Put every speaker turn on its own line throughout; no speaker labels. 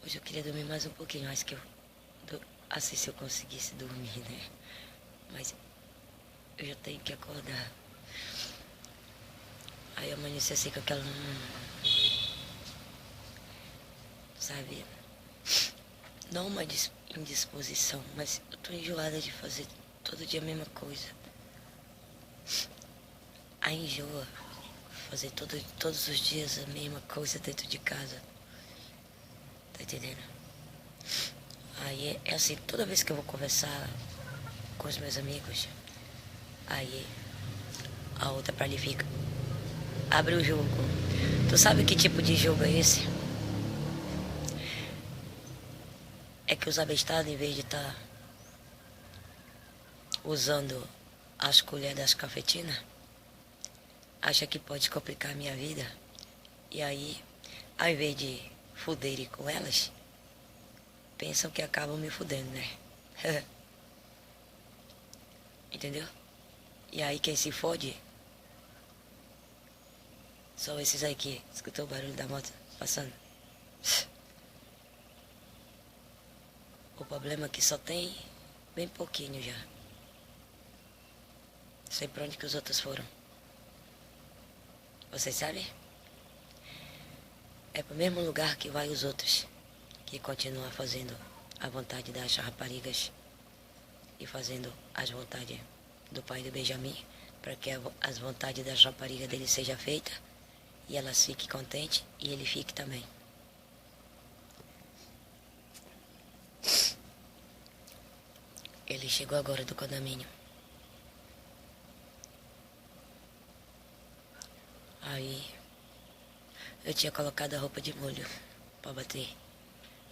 Hoje eu queria dormir mais um pouquinho, acho que assim se eu conseguisse dormir, né? Mas eu já tenho que acordar. Aí eu amanheci assim com aquela. Sabe? Não uma indisposição, mas eu tô enjoada de fazer todo dia a mesma coisa. Aí enjoa fazer todos os dias a mesma coisa dentro de casa. Tá entendendo? Aí é assim, toda vez que eu vou conversar com os meus amigos, aí a outra pra ali fica. Abre o jogo. Tu sabe que tipo de jogo é esse? É que os abestados, em vez de estar usando as colheres das cafetinas, acha que pode complicar a minha vida. E aí, ao invés de fuderem com elas, pensam que acabam me fudendo, né? Entendeu? E aí quem se fode são esses aí que escutou o barulho da moto passando. O problema é que só tem bem pouquinho já. Sei pra onde que os outros foram. Vocês sabem? É pro mesmo lugar que vai os outros, que continuam fazendo a vontade das raparigas e fazendo as vontades do pai do Benjamin, para que as vontades das raparigas dele seja feita e elas fiquem contentes e ele fique também. Ele chegou agora do condomínio. Aí eu tinha colocado a roupa de molho pra bater.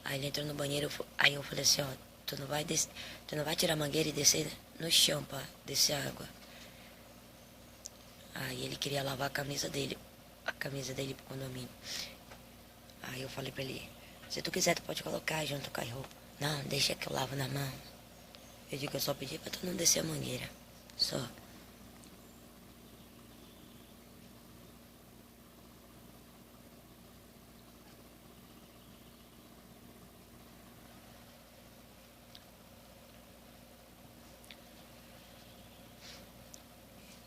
Aí ele entrou no banheiro, aí eu falei assim, ó, tu não vai tirar a mangueira e descer no chão pra descer a água. Aí ele queria lavar a camisa dele pro condomínio. Aí eu falei pra ele, se tu quiser tu pode colocar junto com a roupa. Não, deixa que eu lavo na mão. Eu digo, eu só pedi pra tu não descer a mangueira. Só.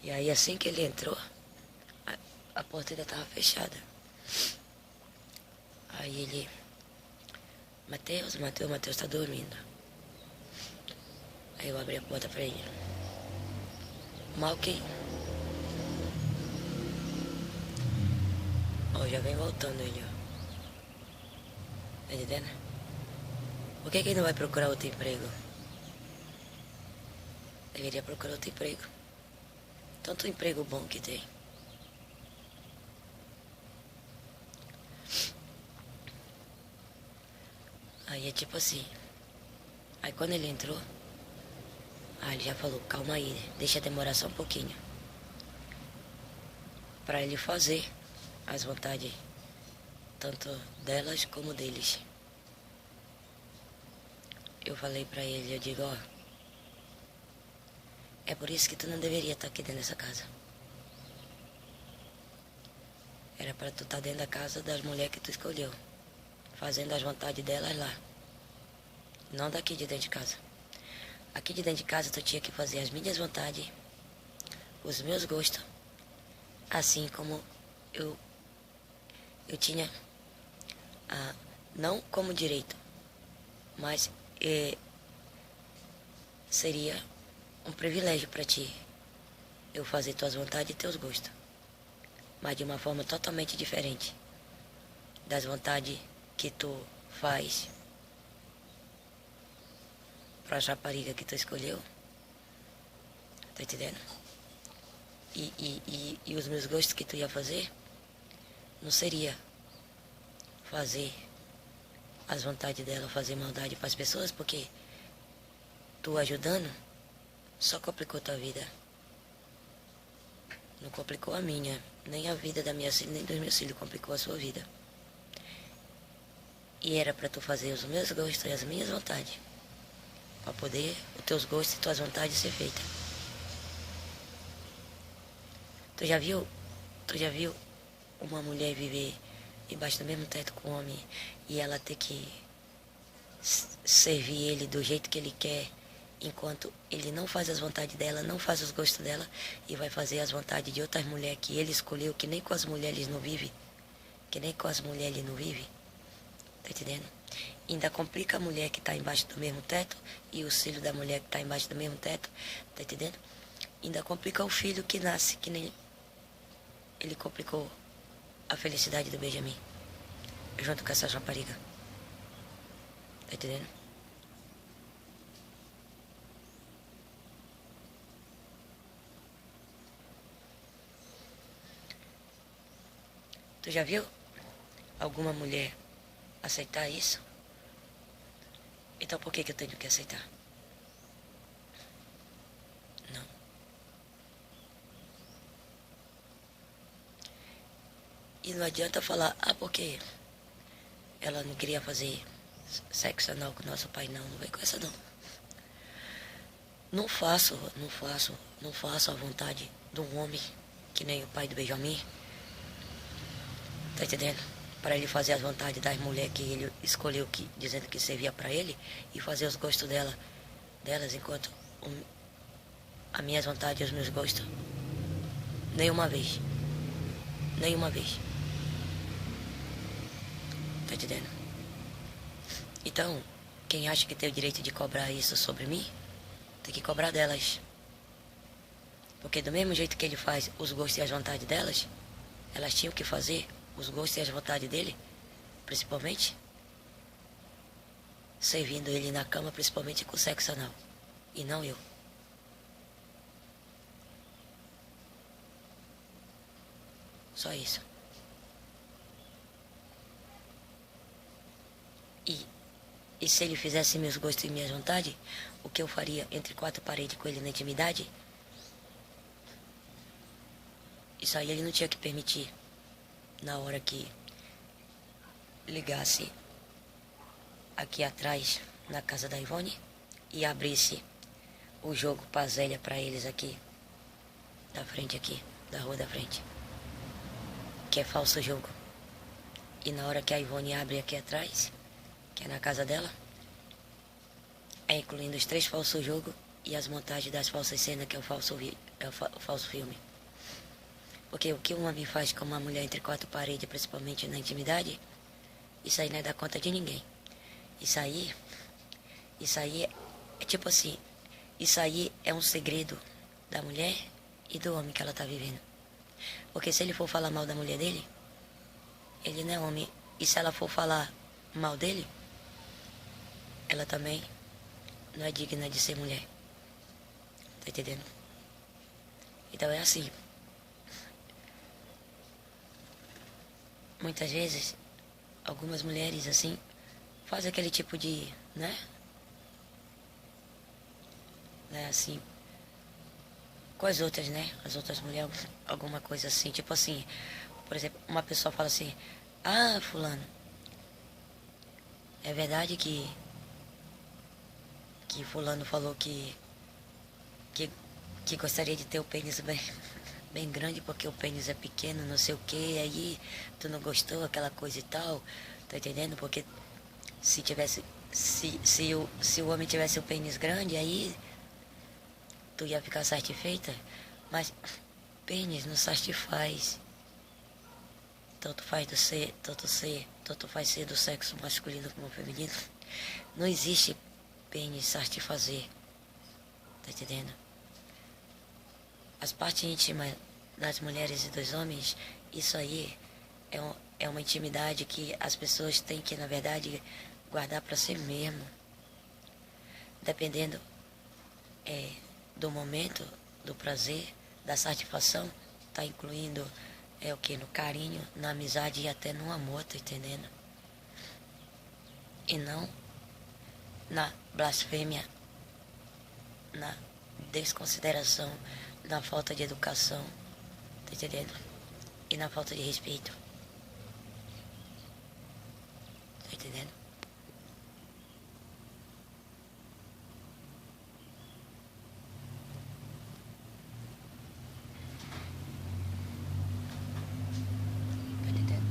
E aí assim que ele entrou, a porta ainda tava fechada. Aí ele, Mateus tá dormindo. Aí eu abri a porta pra ele. Mal que... Ó, já vem voltando ele, ó. Tá entendendo? Por que ele não vai procurar outro emprego? Deveria procurar outro emprego. Tanto emprego bom que tem. Aí é tipo assim. Aí quando ele entrou, aí ele já falou, calma aí, deixa demorar só um pouquinho. Pra ele fazer as vontades, tanto delas como deles. Eu falei pra ele, eu digo, ó, é por isso que tu não deveria estar aqui dentro dessa casa. Era pra tu estar dentro da casa das mulheres que tu escolheu, fazendo as vontades delas lá. Não daqui de dentro de casa. Aqui de dentro de casa tu tinha que fazer as minhas vontades, os meus gostos, assim como eu tinha, não como direito, mas seria um privilégio para ti eu fazer tuas vontades e teus gostos, mas de uma forma totalmente diferente das vontades que tu faz para a rapariga que tu escolheu. Tá entendendo? E os meus gostos que tu ia fazer não seria fazer as vontades dela, fazer maldade para as pessoas, porque tu ajudando só complicou tua vida. Não complicou a minha, nem a vida da minha filha, nem dos meus filhos, complicou a sua vida. E era para tu fazer os meus gostos e as minhas vontades, para poder os teus gostos e tuas vontades ser feitas. Tu já viu uma mulher viver embaixo do mesmo teto com um homem e ela ter que servir ele do jeito que ele quer, enquanto ele não faz as vontades dela, não faz os gostos dela, e vai fazer as vontades de outras mulheres que ele escolheu, que nem com as mulheres não vive, que nem com as mulheres ele não vive. Tá entendendo? Ainda complica a mulher que está embaixo do mesmo teto e os filhos da mulher que está embaixo do mesmo teto. Tá entendendo? Ainda complica o filho que nasce, que nem ele complicou a felicidade do Benjamin, junto com essa rapariga. Tá entendendo? Tu já viu alguma mulher aceitar isso? Então por que eu tenho que aceitar? Não. E não adianta falar, porque ela não queria fazer sexo anal com nosso pai. Não, não vem com essa não. Não faço a vontade de um homem que nem o pai do Benjamin. Tá entendendo? Para ele fazer as vontades das mulheres que ele escolheu, dizendo que servia para ele, e fazer os gostos delas, enquanto as minhas vontades e os meus gostos. Nenhuma vez. Nenhuma vez. Tá entendendo? Então, quem acha que tem o direito de cobrar isso sobre mim, tem que cobrar delas. Porque do mesmo jeito que ele faz os gostos e as vontades delas, elas tinham que fazer os gostos e as vontades dele, principalmente servindo ele na cama, principalmente com sexo anal, e não eu. Só isso. E se ele fizesse meus gostos e minhas vontades, o que eu faria entre quatro paredes com ele na intimidade, isso aí ele não tinha que permitir. Na hora que ligasse aqui atrás, na casa da Ivone, e abrisse o jogo Pazélia para eles aqui, da frente aqui, da rua da frente, que é falso jogo. E na hora que a Ivone abre aqui atrás, que é na casa dela, é incluindo os 3 falsos jogos e as montagens das falsas cenas, que é o falso filme. Porque o que um homem faz com uma mulher entre 4 paredes, principalmente na intimidade, isso aí não é da conta de ninguém. Isso aí é tipo assim, isso aí é um segredo da mulher e do homem que ela tá vivendo. Porque se ele for falar mal da mulher dele, ele não é homem. E se ela for falar mal dele, ela também não é digna de ser mulher. Tá entendendo? Então é assim. Muitas vezes, algumas mulheres assim, fazem aquele tipo de, né? Assim, com as outras, né? As outras mulheres, alguma coisa assim. Tipo assim, por exemplo, uma pessoa fala assim, fulano, é verdade que fulano falou que gostaria de ter o pênis bem grande porque o pênis é pequeno, não sei o que, aí tu não gostou, aquela coisa e tal, tá entendendo? Porque se o homem tivesse o pênis grande, aí tu ia ficar satisfeita, mas pênis não satisfaz. Tanto faz ser do sexo masculino como feminino. Não existe pênis satisfazer, tá entendendo? As partes íntimas das mulheres e dos homens, isso aí é uma intimidade que as pessoas têm que, na verdade, guardar para si mesmo. Dependendo do momento, do prazer, da satisfação, tá incluindo o que? No carinho, na amizade e até no amor, tá entendendo? E não na blasfêmia, na desconsideração, na falta de educação, tá entendendo? E na falta de respeito. Tá entendendo? Tá entendendo?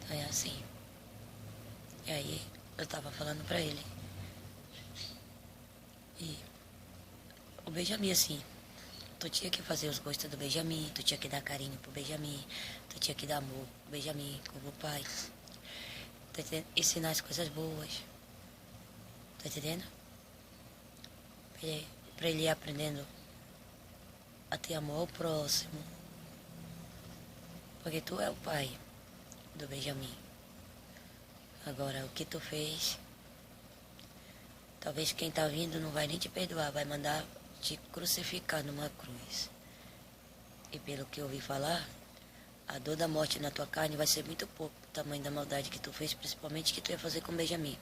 Então é Assim. E aí eu tava falando pra ele. E o Benjamin, assim, tu tinha que fazer os gostos do Benjamin, tu tinha que dar carinho pro Benjamin, tu tinha que dar amor pro Benjamin, como o pai. Tá entendendo? Ensinar as coisas boas. Tá entendendo? Pra ele ir aprendendo a ter amor ao próximo. Porque tu é o pai do Benjamin. Agora, o que tu fez, talvez quem tá vindo não vai nem te perdoar, vai mandar te crucificar numa cruz. E pelo que eu ouvi falar, a dor da morte na tua carne vai ser muito pouco o tamanho da maldade que tu fez, principalmente que tu ia fazer com o Benjamin.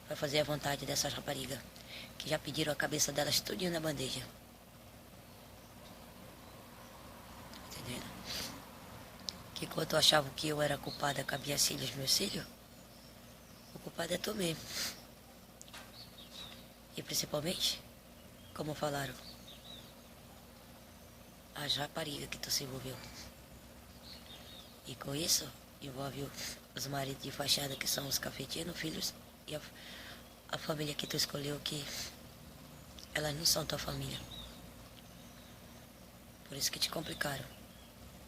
Vai fazer a vontade dessas raparigas, que já pediram a cabeça delas tudinho na bandeja. Entendendo? Que quando tu achava que eu era culpada com as minhas filhas, meus filhos, o culpado é tu mesmo. E principalmente, como falaram, as raparigas que tu se envolveu. E com isso, envolve os maridos de fachada, que são os cafetinos, filhos, e a família que tu escolheu, que elas não são tua família. Por isso que te complicaram.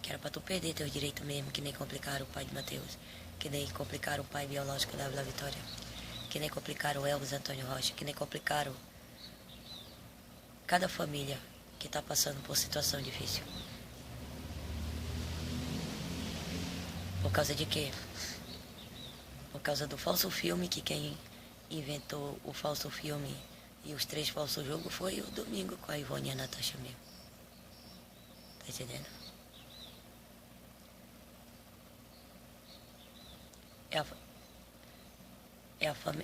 Que era pra tu perder teu direito mesmo, que nem complicaram o pai de Mateus, que nem complicaram o pai biológico da Vila Vitória, que nem complicaram o Elvis Antônio Rocha, que nem complicaram cada família que tá passando por situação difícil. Por causa de quê? Por causa do falso filme, que quem inventou o falso filme e os 3 falsos jogos foi o Domingo com a Ivone e a Natasha mesmo. Tá entendendo?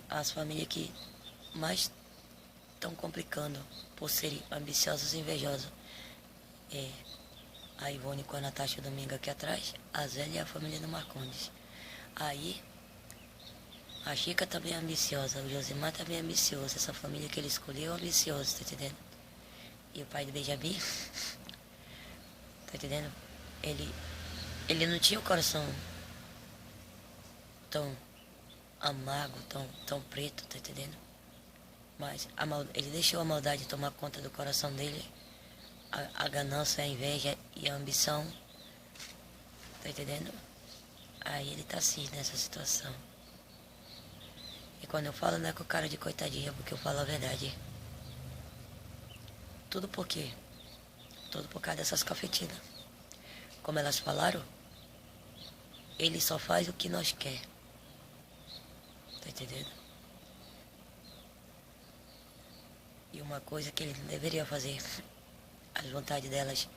As famílias que mais estão complicando por serem ambiciosas e invejosas. É a Ivone com a Natasha Domingo aqui atrás, a Zélia e a família do Marcondes. Aí, a Chica também é ambiciosa, o Josimar também é ambicioso. Essa família que ele escolheu é ambiciosa, tá entendendo? E o pai do Benjamin, tá entendendo? Ele não tinha o coração tão amargo, tão preto, tá entendendo? Mas ele deixou a maldade tomar conta do coração dele, a ganância, a inveja e a ambição, tá entendendo? Aí ele tá assim, nessa situação. E quando eu falo, não é com cara de coitadinha, porque eu falo a verdade. Tudo por quê? Tudo por causa dessas cafetinas. Como elas falaram, ele só faz o que nós quer. Tá entendendo? E uma coisa que ele não deveria fazer, as vontades delas,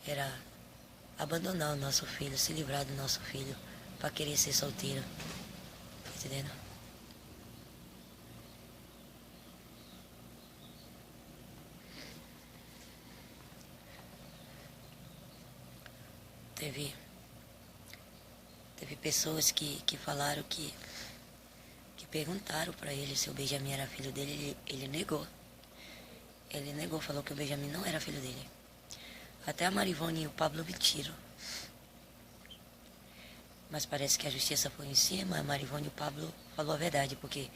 era abandonar o nosso filho, se livrar do nosso filho, para querer ser solteiro. Tá entendendo? Teve pessoas que falaram que perguntaram para ele se o Benjamin era filho dele, ele negou. Ele negou, falou que o Benjamin não era filho dele. Até a Marivone e o Pablo mentiram. Mas parece que a justiça foi em cima, a Marivone e o Pablo falou a verdade, porque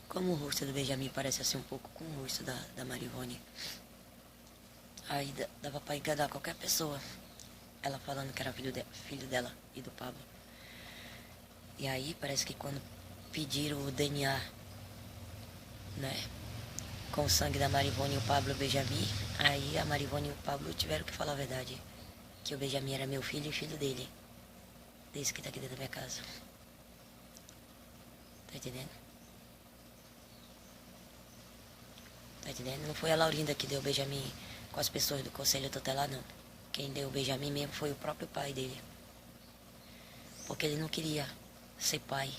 como o rosto do Benjamin parece assim um pouco com o rosto da Marivone, aí dava para enganar qualquer pessoa. Ela falando que era filho dela e do Pablo. E aí parece que quando pediram o DNA, né, com o sangue da Marivone e o Pablo Benjamin, aí a Marivone e o Pablo tiveram que falar a verdade, que o Benjamin era meu filho e filho dele, desse que tá aqui dentro da minha casa. Tá entendendo? Tá entendendo? Não foi a Laurinda que deu o Benjamin com as pessoas do Conselho Tutelar, não. Quem deu o Benjamin mesmo foi o próprio pai dele. Porque ele não queria ser pai.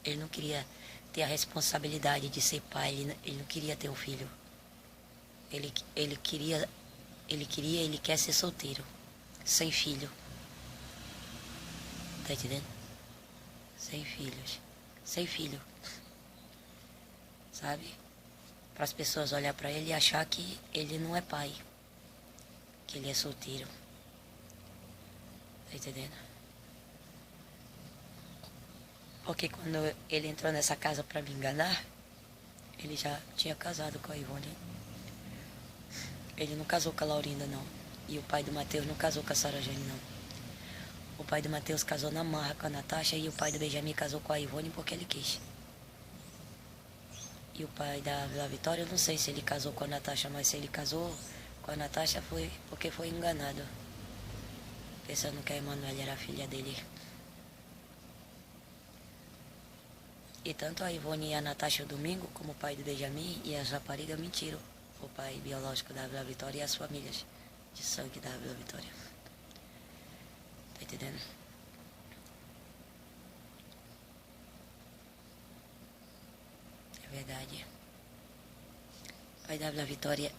Ele não queria ter a responsabilidade de ser pai. Ele não queria ter um filho. Ele quer ser solteiro. Sem filho. Tá entendendo? Sem filhos. Sem filho. Sabe? Para as pessoas olhar para ele e achar que ele não é pai. Que ele é solteiro. Tá entendendo? Porque quando ele entrou nessa casa pra me enganar, ele já tinha casado com a Ivone. Ele não casou com a Laurinda, não. E o pai do Matheus não casou com a Sara Jane, não. O pai do Matheus casou na marra com a Natasha e o pai do Benjamin casou com a Ivone porque ele quis. E o pai da Vitória, eu não sei se ele casou com a Natasha, mas se ele casou com a Natasha foi porque foi enganado. Pensando que a Emanuele era a filha dele. E tanto a Ivone e a Natasha o domingo, como o pai do Benjamin e as raparigas mentiram. O pai biológico da Vila Vitória e as famílias de sangue da Vila Vitória. Tá entendendo? É verdade. O pai da Vila Vitória,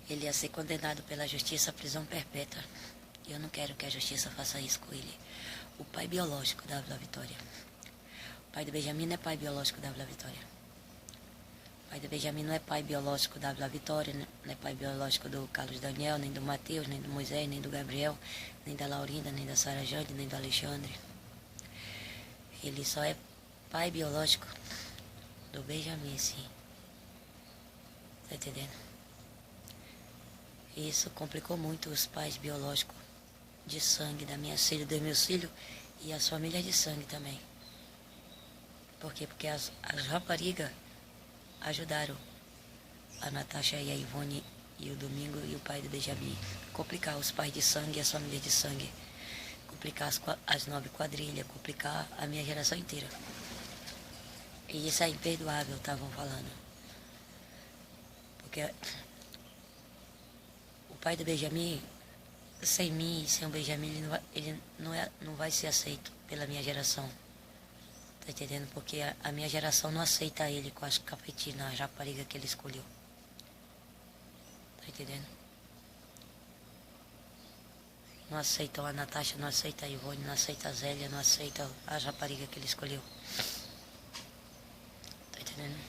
ele ia ser condenado pela justiça à prisão perpétua. E eu não quero que a justiça faça isso com ele. O pai biológico da Vila Vitória. O pai do Benjamin não é pai biológico da Vila Vitória. O pai do Benjamin não é pai biológico da Vila Vitória, não é pai biológico do Carlos Daniel, nem do Matheus, nem do Moisés, nem do Gabriel, nem da Laurinda, nem da Sara Jane, nem do Alexandre. Ele só é pai biológico do Benjamin, sim. Tá entendendo? Isso complicou muito os pais biológicos de sangue da minha filha, dos meus filhos e as famílias de sangue também. Por quê? Porque as raparigas ajudaram a Natasha e a Ivone e o Domingo e o pai do Benjamin. Complicar os pais de sangue e as famílias de sangue. Complicar as 9 quadrilhas, complicar a minha geração inteira. E isso é imperdoável, estavam falando. Porque o pai do Benjamin, sem mim e sem o Benjamin, ele não vai ser aceito pela minha geração. Tá entendendo? Porque a minha geração não aceita ele com as cafetinas, as raparigas que ele escolheu. Tá entendendo? Não aceitam a Natasha, não aceita a Ivone, não aceita a Zélia, não aceita as raparigas que ele escolheu. Tá entendendo?